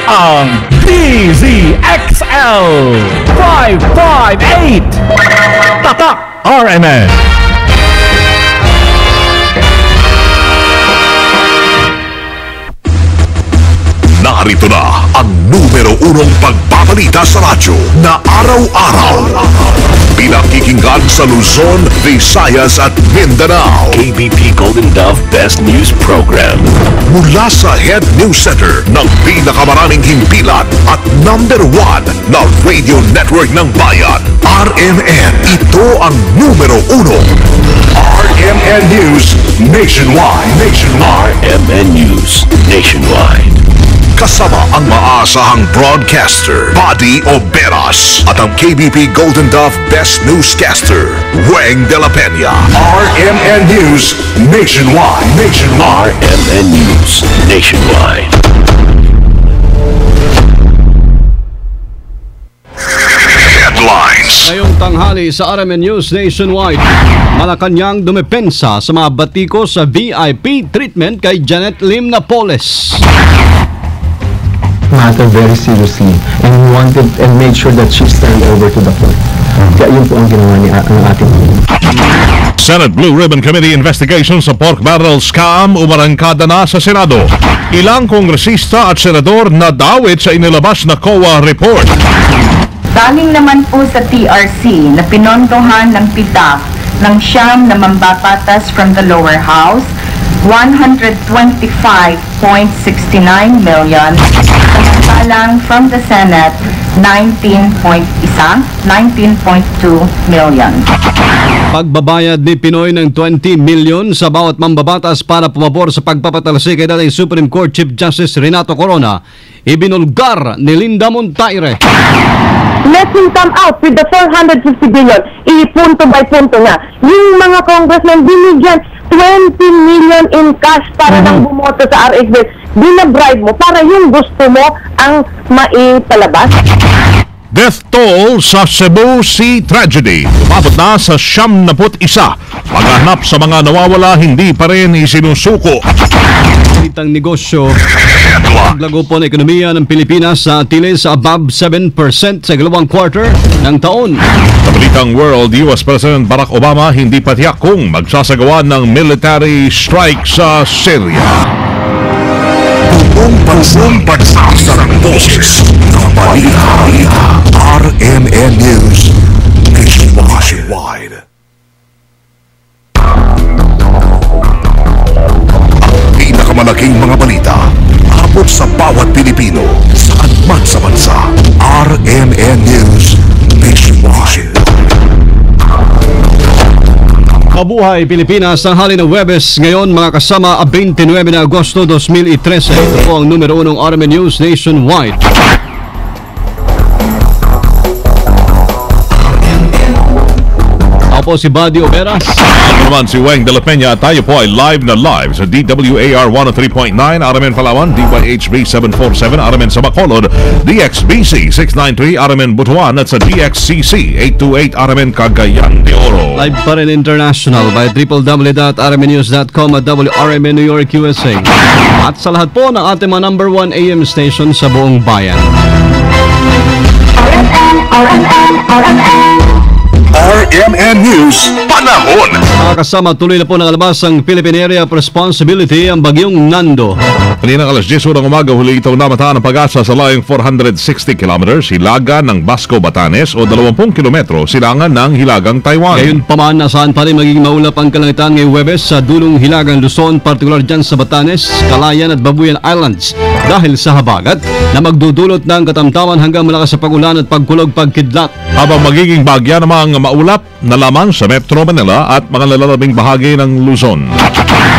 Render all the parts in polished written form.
ang DZXL 558 Tatak RMN. Narito na ang numero 1 pagbabalita sa radyo na araw-araw. Pinakikinggan sa Luzon, Visayas at Mindanao. KBP Golden Dove Best News Program. Mula sa Head News Center ng pinakamaraming himpilan at number 1 na radio network ng bayan, RMN. Ito ang numero 1. RMN News Nationwide. RMN News Nationwide. Kasama ang maasahang broadcaster, Buddy Oberas, at ang KBP Golden Dove Best Newscaster, Weng de la Peña. RMN News Nationwide. RMN News Nationwide. Headlines. Ngayong tanghali sa RMN News Nationwide, Malacanang dumepensa sa mga batiko sa VIP treatment kay Janet Lim Napoles. Matter very seriously and we wanted and made sure that she's turned over to the court. Kaya yun po ang ginawa ni ang ating Senate Blue Ribbon Committee investigation sa pork barrel scam umarangkada na sa Senado. Ilang kongresista at senador na dawit sa inilabas na COA report. Galing naman po sa TRC na pinondohan ng PIDAF ng siyam na mambabatas from the lower house, 125.69 million, samantalang from the Senate, 19.2 million. Pagbabayad ni Pinoy ng 20 million sa bawat mambabatas para pumabor sa pagpapatalsik kay dating Supreme Court Chief Justice Renato Corona, ibinulgar ni Linda Montaire. Let him come out with the 450 billion. I-punto by punto nga. Yung mga congressmen binigyan 20 million in cash para nang bumoto sa RX bill. Binabribe mo para yung gusto mo ang maipalabas. Death toll sa Cebu Sea Tragedy. Umabot na sa 71. Paghahanap sa mga nawawala, hindi pa rin isinusuko. Itang negosyo, paglago po ng ekonomiya ng Pilipinas sa tili sa above 7% sa ikalawang quarter ng taon. Sa balitang world, US President Barack Obama hindi pa tiyak kung magsasagawa ng military strike sa Syria. Buong pagsasarang boses ng balita. RMN News Nationwide. Ang pinakamalaking mga balita abot sa bawat Pilipino saan man sa bansa. RMN News Nationwide. Mabuhay Pilipinas, ang hali ng Huwebes ngayon mga kasama 29 na Agosto 2013. Ito po ang numero 1 RMN News Nationwide. Ako po si Buddy Oberas. Ako naman si Weng de la Peña at tayo po ay live na live sa DWAR 103.9 RMN Palawan, DYHB 747 RMN sa Bacolod, DXBC 693 RMN Butuan at sa DXCC 828 RMN Cagayan de Oro. Live pa rin international by www.rmnews.com at WRMN New York, USA. At sa lahat po ng ating mga number 1 AM station sa buong bayan. RMN News Panahon. Kasama tuloy na po ng alabas ang Philippine Area of Responsibility ang bagyong Nando. Kaninang alas 10 ng umaga, huli itong namataan ng pag-asa sa layong 460 kilometers hilaga ng Basco, Batanes o 20 kilometro silangan ng Hilagang Taiwan. Ngayon pa man, nasaan pa rin magiging maulap ang kalangitan ngayong Huwebes sa dulong Hilagang Luzon, partikular dyan sa Batanes, Calayan at Babuyan Islands dahil sa habagat na magdudulot ng katamtaman hanggang malakas sa pag-ulan at pagkulog pagkidlat. Habang magiging bagya namang maulap na laman sa Metro Manila at mga lalalabing bahagi ng Luzon.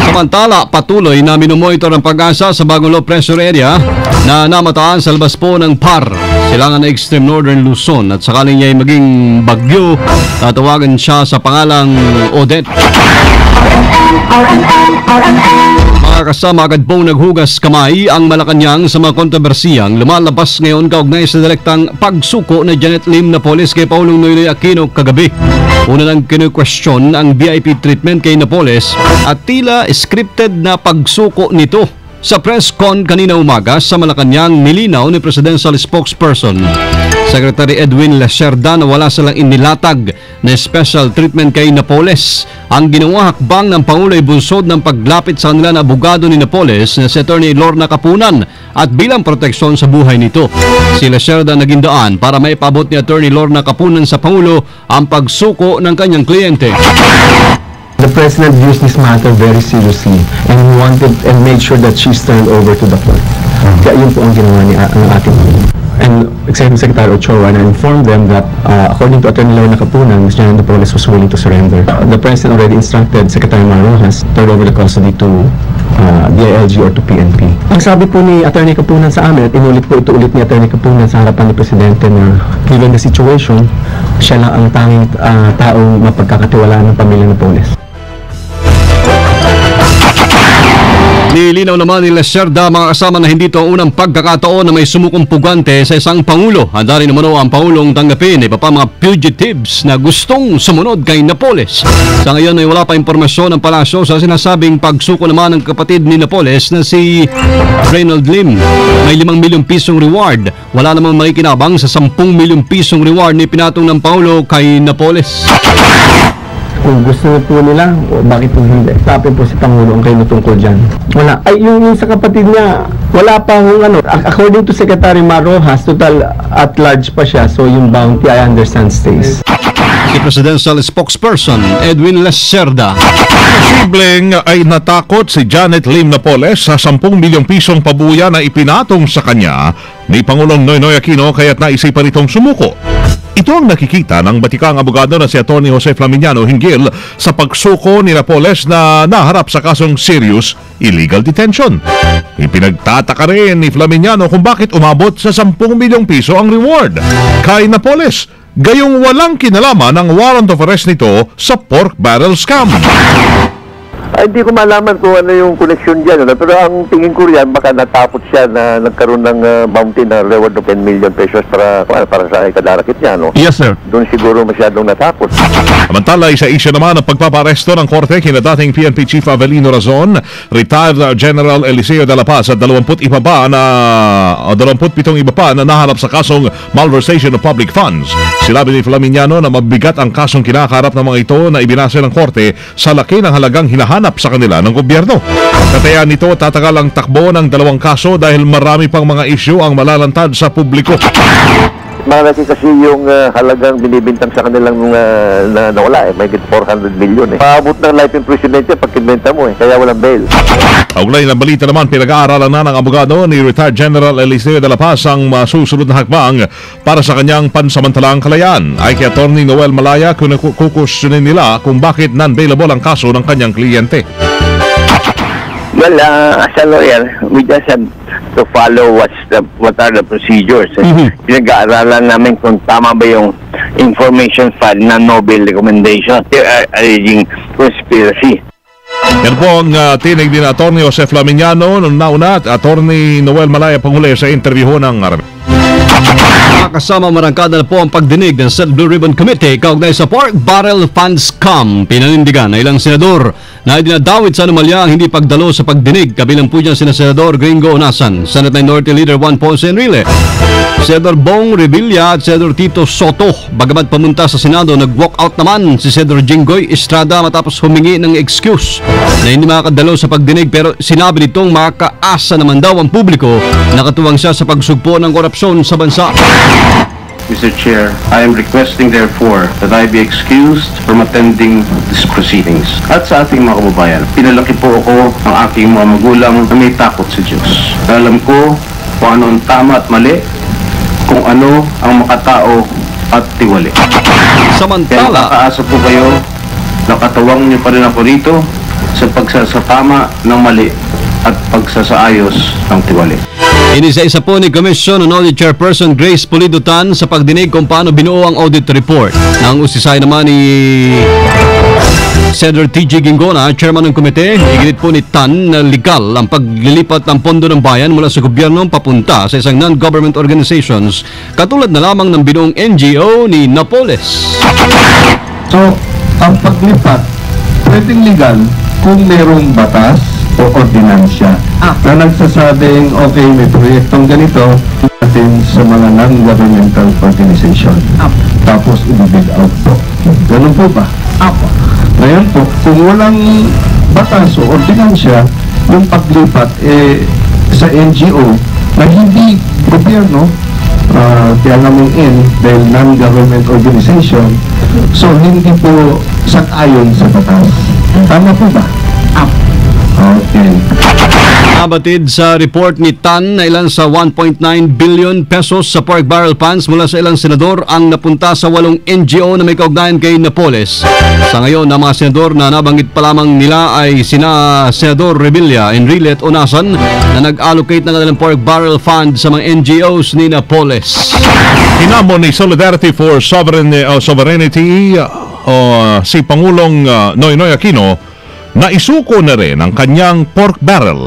Samantala, patuloy na minumonitor ang pag-asa sa bagong low pressure area na namataan sa labas po ng PAR, silangan ng Extreme Northern Luzon, at sakaling niya ay maging bagyo, tatawagan siya sa pangalang Odette. Mga kasama, agad pong naghugas kamay ang Malacanang sa mga kontrobersiyang lumalabas ngayon kaugnay sa direktang pagsuko na Janet Lim Napoles kay Paulong Noynoy Aquino kagabi. Una nang kinu-question ang VIP treatment kay Napoles at tila scripted na pagsuko nito. Sa press con kanina umaga sa Malacanang, nilinaw ni Presidential Spokesperson Secretary Edwin Lacerda na wala silang inilatag na special treatment kay Napoles. Ang ginawa hakbang ng Pangulo ay bunsod ng paglapit sa kanila na abogado ni Napoles na si Attorney Lorna Kapunan at bilang proteksyon sa buhay nito. Si Lacerda naging daan para maipabot ni Attorney Lorna Kapunan sa Pangulo ang pagsuko ng kanyang kliyente. The President views this matter very seriously and wanted and made sure that she's turned over to the court. Kaya yun po ang ginawa ng ating and Executive Secretary Ochoa and informed them that according to Attorney Lorna Kapunan, Ms. Janet Napoles was willing to surrender. The President already instructed Secretary Marrojas to turn over the custody to DILG or to PNP. Ang sabi po ni Attorney Kapunan sa amin at inulit po ito ulit ni Attorney Kapunan sa harapan ni Presidente na given the situation, siya lang ang tanging taong mapagkakatiwalaan ng pamilya Napoles. Nilinaw naman ni Lacerda mga kasama na hindi ito ang unang pagkakataon na may sumukong pugante sa isang Pangulo. Handa rin naman ang Pangulong tanggapin iba pa mga fugitives na gustong sumunod kay Napoles. Sa ngayon ay wala pa impormasyon ng palasyo sa sinasabing pagsuko naman ng kapatid ni Napoles na si Reynold Lim. May 5 milyong pisong reward. Wala namang makikinabang sa 10 milyong pisong reward ni pinatong ng Pangulo kay Napoles. Kung gusto po nila, bakit po hindi? Tapos po si Pangulo ang kayo tungkol dyan. Wala. Ay, yung sa kapatid niya, wala pa ano. According to Secretary Marrojas, total at large pa siya. So yung bounty, I understand, stays. Si Presidential Spokesperson Edwin Lacerda. Posibleng ay natakot si Janet Lim Napoles sa 10 milyong pisong pabuya na ipinatong sa kanya ni Pangulong Noynoy Aquino kaya't naisipan itong sumuko. Ito ang nakikita ng batikang abogado na si Atty. Jose Flaminiano hinggil sa pagsuko ni Napoles na naharap sa kasong serious illegal detention. Ipinagtataka rin ni Flaminiano kung bakit umabot sa 10 milyong piso ang reward kay Napoles, gayong walang kinalaman ang warrant of arrest nito sa pork barrel scam. Ay, hindi ko malaman kung ano yung connection dyan. Pero ang tingin ko riyan, baka natapos siya na nagkaroon ng bounty na reward of 10 million pesos para sa ikadarakit niya, no? Yes, sir. Doon siguro masyadong natapos. Samantala, isa isya naman ang pagpaparesto ng korte kina dating PNP Chief Avelino Razon, retired General Eliseo de la Paz at 27 iba pa na nahanap sa kasong malversation of public funds. Sinabi ni Flaminiano na mabigat ang kasong kinakarap ng mga ito na ibinase ng korte sa laki ng halagang hinahanap sa kanila ng gobyerno. Katayan nito, tatagal ang takbo ng 2 kaso dahil marami pang mga isyu ang malalantad sa publiko. Malaki kasi yung halagang binibintang sa kanilang na nawala may 400 million Paabot ng life imprisonment pag kinbenta mo kaya walang bail. Kaugnay ng balita naman, pinag-aaralan na ng abogado ni retired General Eliseo de la Paz ang masusunod na hakbang para sa kanyang pansamantalang kalayaan. Ay kay Atty. Noel Malaya kung kukusyonin nila kung bakit non-bailable ang kaso ng kanyang kliyente. Well, as a lawyer, we just have to follow what are the procedures. Pinag-aaralan namin kung tama ba yung information file na Nobel recommendation. They are alleging conspiracy. Yan po ang tinig din Atty. Jose Flaminiano nung nauna at Atty. Noel Malaya panghuli sa interview ng Arame. Kasama marangkada na po ang pagdinig ng Senate Blue Ribbon Committee kaugnay sa pork barrel fund scam. Pinanindigan na ilang senador na dinadawit sa anomalya ang hindi pagdalo sa pagdinig. Kabilang po dyan sina Senador Gringo Onasan, Senate Minority Leader Juan Ponce Enrile, Senador Bong Revilla at Senador Tito Soto. Bagamat pamunta sa Senado, nag-walk out naman si Senador Jinggoy Estrada matapos humingi ng excuse na hindi makakadalo sa pagdinig, pero sinabi nitong makakaasa naman daw ang publiko na katuwang siya sa pagsugpo ng korupsyon sa bansa. Mr. Chair, I am requesting therefore that I be excused from attending these proceedings. At sa ating mga kababayan, pinalaki po ako ng aking mga magulang na may takot sa Diyos. Alam ko kung ano ang tama at mali, kung ano ang makatao at tiwali. Samantala, kaya nakaasa po kayo, nakatawang niyo pa rin ako rito sa pagsasatama ng mali at pagsasaayos ng tiwali. Inisa-isa po ni Commission on Audit Chairperson Grace Pulido Tan sa pagdinig kung paano binuo ang audit report. Nang usisay naman ni Senator T.G. Gingona, chairman ng komite, iginit po ni Tan na legal ang paglilipat ng pondo ng bayan mula sa gobyerno papunta sa isang non-government organizations, katulad na lamang ng binuong NGO ni Napoles. So, ang paglipat, pwedeng legal kung merong batas o ordinansya na nagsasabing, okay, may proyektong ganito natin sa mga non-governmental organization. Tapos i-bid out po. Ganun po ba? Ngayon po, kung walang batas o ordinansya, yung paglipat sa NGO na hindi gobyerno, kaya namin dahil non-government organization, so hindi po sang-ayon sa batas. Tama po ba? Okay. Nabatid sa report ni Tan na ilan sa 1.9 billion pesos sa pork barrel funds mula sa ilang senador ang napunta sa 8 NGO na may kaugnayan kay Napoles. Sa ngayon, ang mga senador na nabanggit pa lamang nila ay sina Senador Revilla, Enrile at Onasan na nag-allocate ng kanilang pork barrel fund sa mga NGOs ni Napoles. Hinamon ni Solidarity for Sovereignty si Pangulong Noynoy Aquino na isuko na rin ang kanyang pork barrel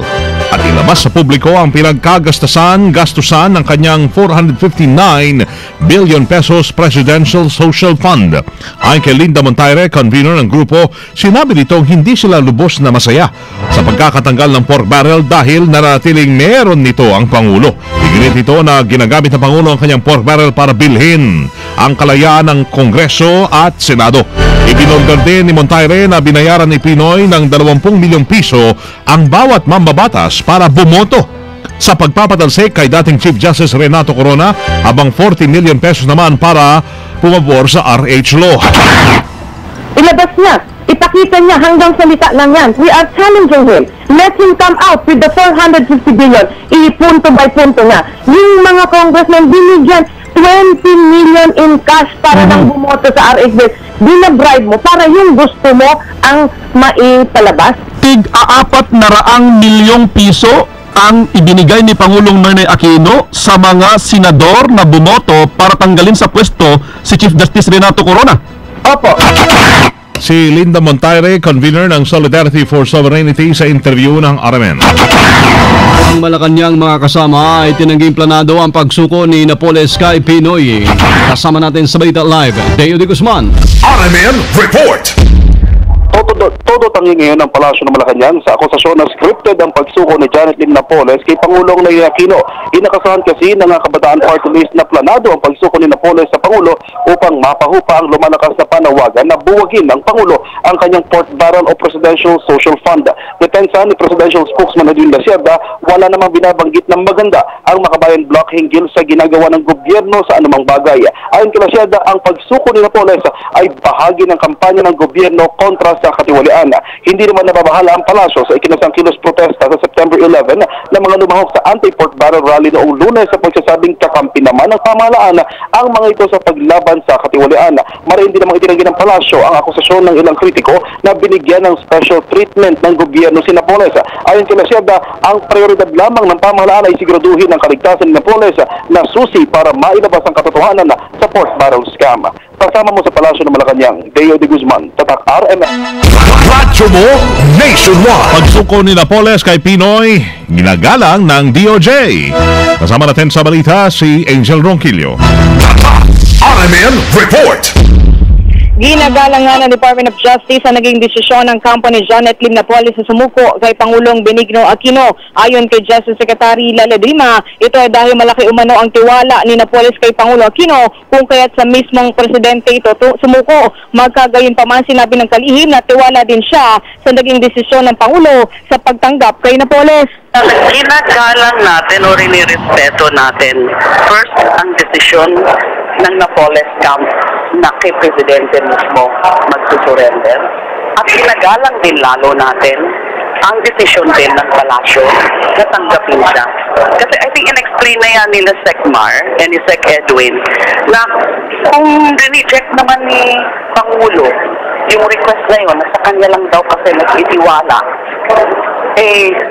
at ilabas sa publiko ang pinagkagastusan ng kanyang 459 billion pesos Presidential Social Fund. Ayon kay Linda Montaire, convener ng grupo, sinabi nitong hindi sila lubos na masaya sa pagkakatanggal ng pork barrel dahil naratiling meron nito ang Pangulo. Iginit nito na ginagamit ng Pangulo ang kanyang pork barrel para bilhin ang kalayaan ng Kongreso at Senado. Ibinolgar din ni Montaire na binayaran ni Pinoy ng 20 milyong piso ang bawat mambabatas para bumoto sa pagpapatalsik kay dating Chief Justice Renato Corona, habang 40 million pesos naman para pumabor sa RH Law. Ilabas niya. Ipakita niya, hanggang salita lang yan. We are challenging him. Let him come out with the 450 billion. Punto by punto nga. Yung mga congressmen binigyan 20 million in cash para lang bumoto sa RX. Binabribe mo para yung gusto mo ang maipalabas. Tig-400 milyong piso ang ibinigay ni Pangulong Noynoy Aquino sa mga senador na bumoto para tanggalin sa pwesto si Chief Justice Renato Corona. Opo. Si Linda Montaire, convener ng Solidarity for Sovereignty, sa interview ng RMN. Ang Malacanang mga kasama ay tinangging planado ang pagsuko ni Napoles kay Pinoy. Kasama natin sa Balita Live, Deo de Guzman. RMN Report. Todo tangi ngayon ng Palasyo ng Malacanang sa akusasyon na scripted ang pagsuko ni Janet Lim Napoles kay Pangulong Noynoy Aquino. Inakasahan kasi ng Kabataan Party List na planado ang pagsuko ni Napoles sa Pangulo upang mapahupa ang lumalakas na panawagan na buwagin ng Pangulo ang kanyang pork barrel o Presidential Social Fund. Depensa ni Presidential Spokesman Edwin Lacerda, wala namang binabanggit ng maganda ang Makabayan Block hinggil sa ginagawa ng gobyerno sa anumang bagay. Ayon kay Lacerda, ang pagsuko ni Napoles ay bahagi ng kampanya ng gobyerno kontra sa katiwalian. Hindi naman nababahala ang palasyo sa ikinasang kilos protesta sa September 11 na mga lumahok sa anti-pork barrel rally noong Lunes sa pagsasabing kakampi naman ng pamahalaan ang mga ito sa paglaban sa katiwalian. Marin din namang itinanggi ng palasyo ang akusasyon ng ilang kritiko na binigyan ng special treatment ng gobyerno si Napoles. Ayon kay Lacerda, ang prioridad lamang ng pamahalaan ay siguraduhin ang kaligtasan ni Napoles na susi para mailabas ang katotohanan sa pork barrel scam. Kasama mo sa Palasyo ng Malacanang, Deo de Guzman, Tatak RMN. Radyo mo nationwide. Pagsuko ni Napoles kay Pinoy, ginagalang ng DOJ. Kasama natin sa balita si Angel Ronquillo. RMN Report. Ginagalang nga ng Department of Justice ang naging desisyon ng kampo ni Janet Lim Napoles sa sumuko kay Pangulong Benigno Aquino. Ayon kay Justice Secretary Lala Drima, ito ay dahil malaki umano ang tiwala ni Napoles kay Pangulo Aquino kung kaya't sa mismong presidente ito sumuko. Magkagayon pa man sinabi ng kalihim na tiwala din siya sa naging desisyon ng Pangulo sa pagtanggap kay Napoles. Ginagalang natin o rinirespeto natin first ang desisyon ng Napoles camp na kay Presidente mismo magsusurrender. At ginagalang din lalo natin ang desisyon din ng Palasyo na tanggapin siya. Kasi I think in-explain na yan nila Sec Mar and ni Sec Edwin na kung reject naman ni Pangulo yung request na yun, na sa kanya lang daw kasi nag-itiwala,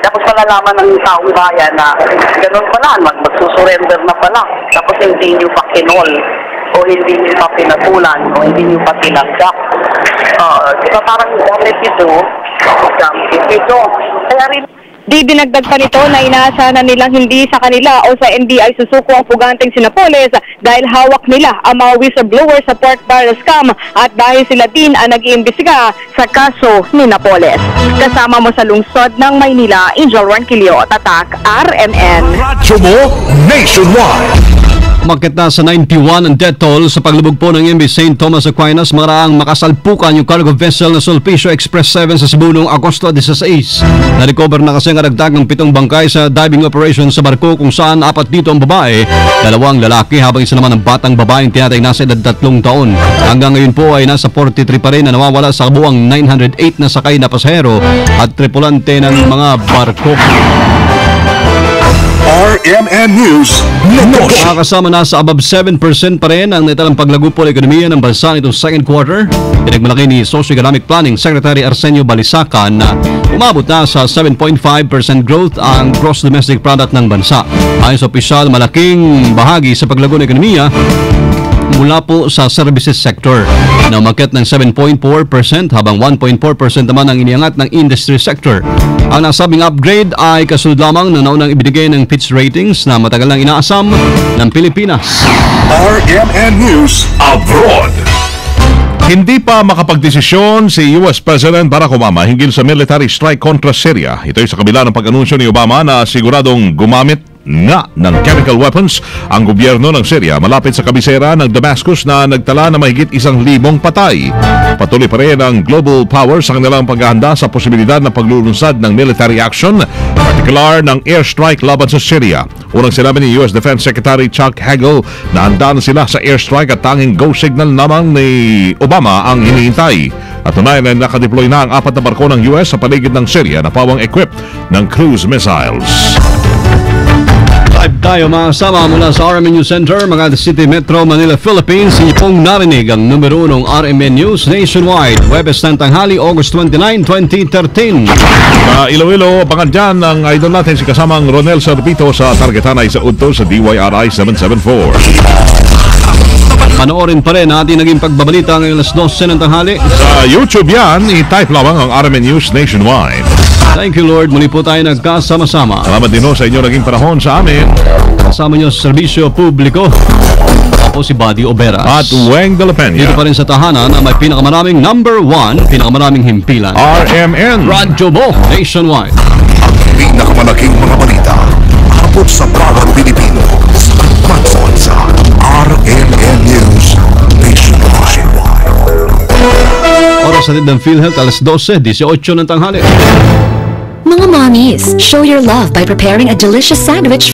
tapos malalaman ng taong bayan na ganun pala, magsusurrender na pala, tapos hindi nyo pa kinol o hindi nyo pa pinatulan o hindi nyo pa tinanggap. Diba parang damit ito, kaya rin Di dinagdag pa nito na inaasahan na nilang hindi sa kanila o sa NBI susuko ang puganteng si Napoles dahil hawak nila ang mga whistleblower sa pork barrel scam at dahil sila din ang nag-iimbestiga sa kaso ni Napoles. Kasama mo sa lungsod ng Maynila, Angel Ranquillo, Tatak, RMN. Radyo mo nationwide. Umakyat na sa 91 ang death toll sa paglubog po ng MV St. Thomas Aquinas maraang makasalpukan yung cargo vessel na Sulpicio Express 7 sa Cebu noong Agosto 16. Na-recover na kasi ang karagdagang 7 bangkay sa diving operation sa barko kung saan 4 dito ang babae, 2 lalaki habang isa naman ang batang babaeng tinatay nasa edad 3 taon. Hanggang ngayon po ay nasa 43 pa rin na nawawala sa kabuang 908 na sakay na pasahero at tripulante ng mga barko. RMN News Negosyo. Nakakasama na sa above 7% pa rin ang natalang paglago po ng ekonomiya ng bansa nitong second quarter. Pinagmalaki ni Socio-Economic Planning Secretary Arsenio Balisacan na umabot na sa 7.5% growth ang gross domestic product ng bansa. Ayon sa opisyal, malaking bahagi sa paglago ng ekonomiya mula po sa services sector na umakyat ng 7.4% habang 1.4% naman ang iniangat ng industry sector. Ang nasabing upgrade ay kasunod lamang na naunang ibinigay ng Fitch Ratings na matagal nang inaasam ng Pilipinas. RMN News Abroad. Hindi pa makapagdesisyon si US President Barack Obama hinggil sa military strike kontra Syria. Ito ay sa kabila ng pag-anunsyo ni Obama na siguradong gumamit nga ng chemical weapons ang gobyerno ng Syria malapit sa kabisera ng Damascus na nagtala na mahigit 1,000 patay. Patuloy pa rin ang global powers sa kanilang paghahanda sa posibilidad ng paglulunsad ng military action, partikular ng airstrike laban sa Syria. Unang sinabi ni US Defense Secretary Chuck Hagel na handa na sila sa airstrike at tanging go signal lamang ni Obama ang hinihintay. At tunay na nakadeploy na ang 4 na barko ng US sa paligid ng Syria na pawang equipped ng cruise missiles. Live tayo mga kasama mula sa RMN News Center, Magada City, Metro Manila, Philippines. Inyo pong narinig ang numero 1 RMN News Nationwide. Webes ng tanghali, August 29, 2013. Iloilo, abangan dyan ang idol natin si kasamang Ronel Sorbito sa Targetanay sa Udto sa DYRI 774. Panoorin pa rin natin naging pagbabalita ngayong alas 12 ng tanghali. Sa YouTube yan, i-type lamang ang RMN News Nationwide. Thank you Lord, muli po tayo nagkasama-sama. Salamat din sa inyo naging panahon sa amin. Kasama nyo sa serbisyo publiko. Ako si Buddy Oberas. At Weng de la Peña. Dito pa rin sa tahanan na may pinakamaraming number 1, pinakamaraming himpilan. RMN. Radyo Mo Nationwide. Ang pinakamalaking mga balita abot sa bawat Pilipino. Smartphone sa RMN News Nationwide. Oras sa ng PhilHealth, alas 12:18 ng tanghali. Mga mommies, show your love by preparing a delicious sandwich